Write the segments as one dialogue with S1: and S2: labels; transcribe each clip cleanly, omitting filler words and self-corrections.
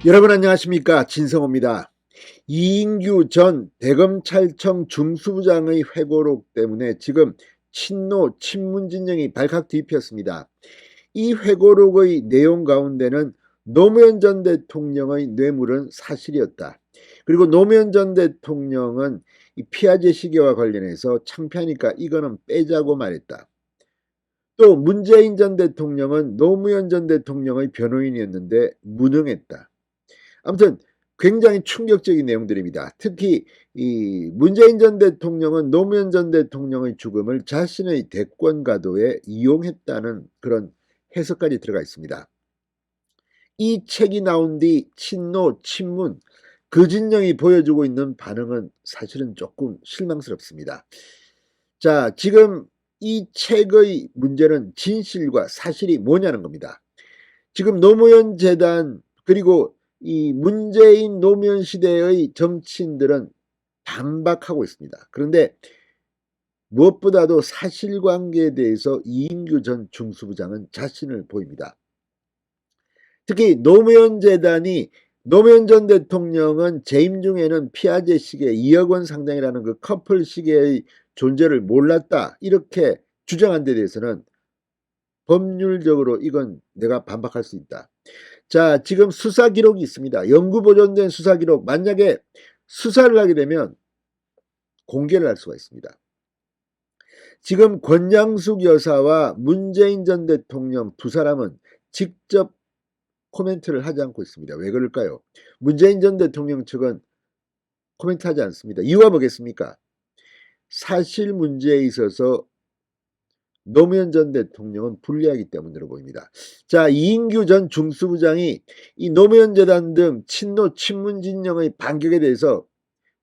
S1: 여러분 안녕하십니까, 진성호입니다. 이인규 전 대검찰청 중수부장의 회고록 때문에 지금 친노 친문진영이 발칵 뒤집혔습니다. 이 회고록의 내용 가운데는 노무현 전 대통령의 뇌물은 사실이었다. 그리고 노무현 전 대통령은 이 피아제 시계와 관련해서 창피하니까 이거는 빼자고 말했다. 또 문재인 전 대통령은 노무현 전 대통령의 변호인이었는데 무능했다. 아무튼 굉장히 충격적인 내용들입니다. 특히 이 문재인 전 대통령은 노무현 전 대통령의 죽음을 자신의 대권 가도에 이용했다는 그런 해석까지 들어가 있습니다. 이 책이 나온 뒤 친노, 친문, 그 진영이 보여주고 있는 반응은 사실은 조금 실망스럽습니다. 자, 지금 이 책의 문제는 진실과 사실이 뭐냐는 겁니다. 지금 노무현 재단 그리고 이 문재인 노무현 시대의 정치인들은 반박하고 있습니다. 그런데 무엇보다도 사실관계에 대해서 이인규 전 중수부장은 자신을 보입니다. 특히 노무현 재단이 노무현 전 대통령은 재임 중에는 피아제 시계 2억 원 상당이라는 그 커플 시계의 존재를 몰랐다, 이렇게 주장한 데 대해서는 법률적으로 이건 내가 반박할 수 있다. 자, 지금 수사 기록이 있습니다. 영구 보존된 수사 기록, 만약에 수사를 하게 되면 공개를 할 수가 있습니다. 지금 권양숙 여사와 문재인 전 대통령 두 사람은 직접 코멘트를 하지 않고 있습니다. 왜 그럴까요? 문재인 전 대통령 측은 코멘트하지 않습니다. 이유가 뭐겠습니까? 사실 문제에 있어서 노무현 전 대통령은 불리하기 때문으로 보입니다. 자, 이인규 전 중수부장이 이 노무현 재단 등 친노 친문 진영의 반격에 대해서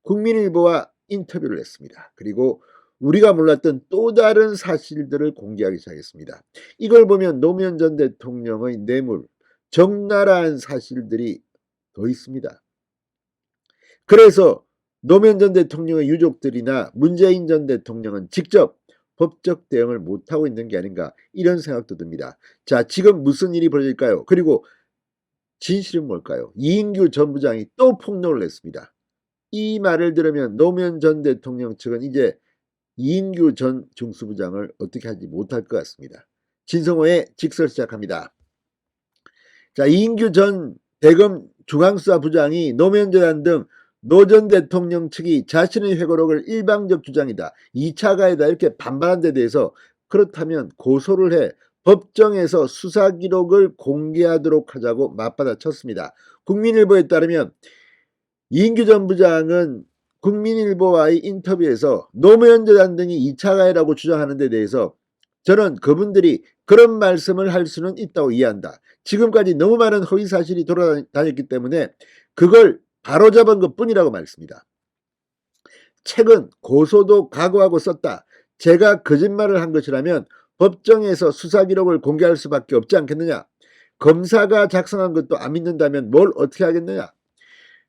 S1: 국민일보와 인터뷰를 했습니다. 그리고 우리가 몰랐던 또 다른 사실들을 공개하기 시작했습니다. 이걸 보면 노무현 전 대통령의 뇌물, 적나라한 사실들이 더 있습니다. 그래서 노무현 전 대통령의 유족들이나 문재인 전 대통령은 직접 법적 대응을 못하고 있는 게 아닌가, 이런 생각도 듭니다. 자, 지금 무슨 일이 벌어질까요? 그리고 진실은 뭘까요? 이인규 전 부장이 또 폭로를 했습니다. 이 말을 들으면 노무현 전 대통령 측은 이제 이인규 전 중수부장을 어떻게 하지 못할 것 같습니다. 진성호의 직설 시작합니다. 자, 이인규 전 대검 중앙수사부장이 노무현 재단 등 노 전 대통령 측이 자신의 회고록을 일방적 주장이다, 2차 가해다, 이렇게 반발한 데 대해서 그렇다면 고소를 해 법정에서 수사 기록을 공개하도록 하자고 맞받아쳤습니다. 국민일보에 따르면 이인규 전 부장은 국민일보와의 인터뷰에서 노무현 재단 등이 2차 가해라고 주장하는 데 대해서 저는 그분들이 그런 말씀을 할 수는 있다고 이해한다. 지금까지 너무 많은 허위사실이 돌아다녔기 때문에 그걸 바로잡은 것뿐이라고 말했습니다. 책은 고소도 각오하고 썼다. 제가 거짓말을 한 것이라면 법정에서 수사 기록을 공개할 수밖에 없지 않겠느냐. 검사가 작성한 것도 안 믿는다면 뭘 어떻게 하겠느냐.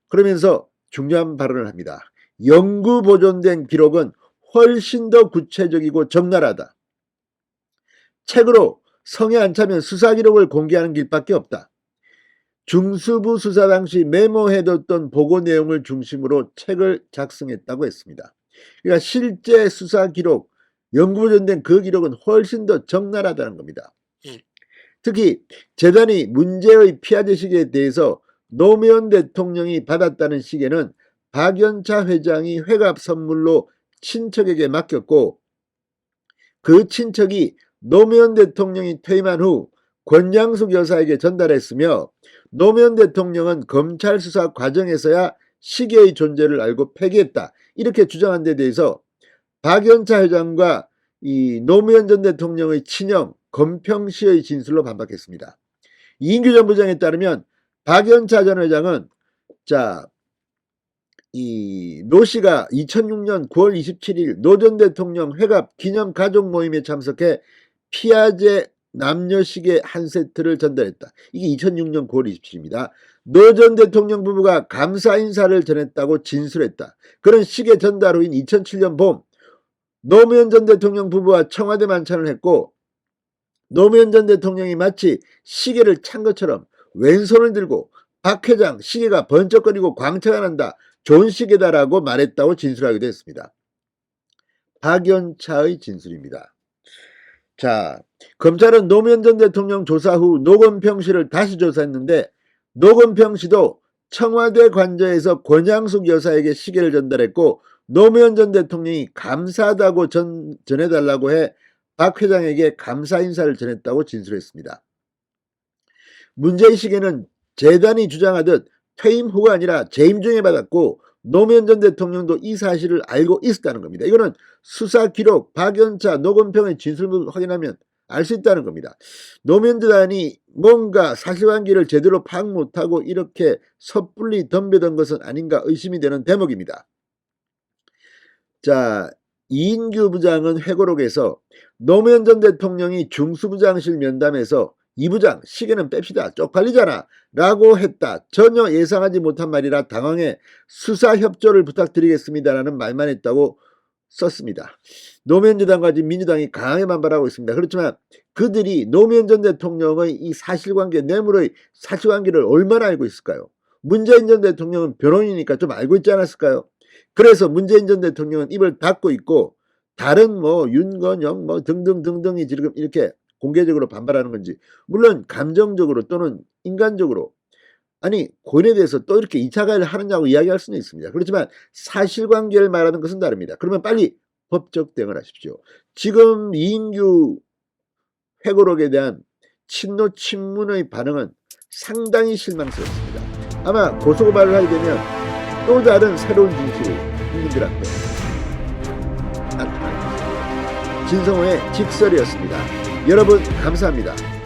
S1: 그러면서 중요한 발언을 합니다. 영구 보존된 기록은 훨씬 더 구체적이고 적나라하다. 책으로 성에 안 차면 수사 기록을 공개하는 길밖에 없다. 중수부 수사 당시 메모해뒀던 보고 내용을 중심으로 책을 작성했다고 했습니다. 그러니까 실제 수사 기록, 영구 보존된 그 기록은 훨씬 더 적나라하다는 겁니다. 특히 재단이 문제의 피아제 시계에 대해서 노무현 대통령이 받았다는 시계는 박연차 회장이 회갑 선물로 친척에게 맡겼고, 그 친척이 노무현 대통령이 퇴임한 후 권양숙 여사에게 전달했으며, 노무현 대통령은 검찰 수사 과정에서야 시계의 존재를 알고 폐기했다, 이렇게 주장한 데 대해서 박연차 회장과 이 노무현 전 대통령의 친형 권평씨의 진술로 반박했습니다. 이인규 전 부장에 따르면 박연차 전 회장은 이 노 씨가 2006년 9월 27일 노 전 대통령 회갑 기념 가족 모임에 참석해 피아제 남녀시계 한 세트를 전달했다. 이게 2006년 9월 27일입니다. 노 전 대통령 부부가 감사 인사를 전했다고 진술했다. 그런 시계 전달 후인 2007년 봄 노무현 전 대통령 부부와 청와대 만찬을 했고, 노무현 전 대통령이 마치 시계를 찬 것처럼 왼손을 들고 박 회장 시계가 번쩍거리고 광채가 난다. 좋은 시계다라고 말했다고 진술하기도 했습니다. 박연차의 진술입니다. 자, 검찰은 노무현 전 대통령 조사 후 노건평 씨를 다시 조사했는데 노건평 씨도 청와대 관저에서 권양숙 여사에게 시계를 전달했고 노무현 전 대통령이 감사하다고 전해달라고 해 박 회장에게 감사 인사를 전했다고 진술했습니다. 문제의 시계는 재단이 주장하듯 퇴임 후가 아니라 재임 중에 받았고 노무현 전 대통령도 이 사실을 알고 있었다는 겁니다. 이거는 수사 기록, 박연차, 노건평의 진술을 확인하면 알 수 있다는 겁니다. 노무현 재단이 뭔가 사실관계를 제대로 파악 못하고 이렇게 섣불리 덤벼든 것은 아닌가 의심이 되는 대목입니다. 자, 이인규 부장은 회고록에서 노무현 전 대통령이 중수부장실 면담에서 이 부장 시계는 뺍시다 쪽팔리잖아 라고 했다. 전혀 예상하지 못한 말이라 당황해 수사협조를 부탁드리겠습니다라는 말만 했다고 썼습니다. 노무현 재단과 민주당이 강하게 반발하고 있습니다. 그렇지만 그들이 노무현 전 대통령의 이 사실관계 뇌물의 사실관계를 얼마나 알고 있을까요? 문재인 전 대통령은 변호인이니까 좀 알고 있지 않았을까요? 그래서 문재인 전 대통령은 입을 닫고 있고 다른 윤건영 등등등등이 지금 이렇게 공개적으로 반발하는 건지, 물론 감정적으로 또는 인간적으로 아니 고인에 대해서 또 이렇게 2차 가해를 하느냐고 이야기할 수는 있습니다. 그렇지만 사실관계를 말하는 것은 다릅니다. 그러면 빨리 법적 대응을 하십시오. 지금 이인규 회고록에 대한 친노 친문의 반응은 상당히 실망스럽습니다. 아마 고소고발을 하게 되면 또 다른 새로운 진실이 국민들한테 나타납니다. 진성호의 직설이었습니다. 여러분 감사합니다.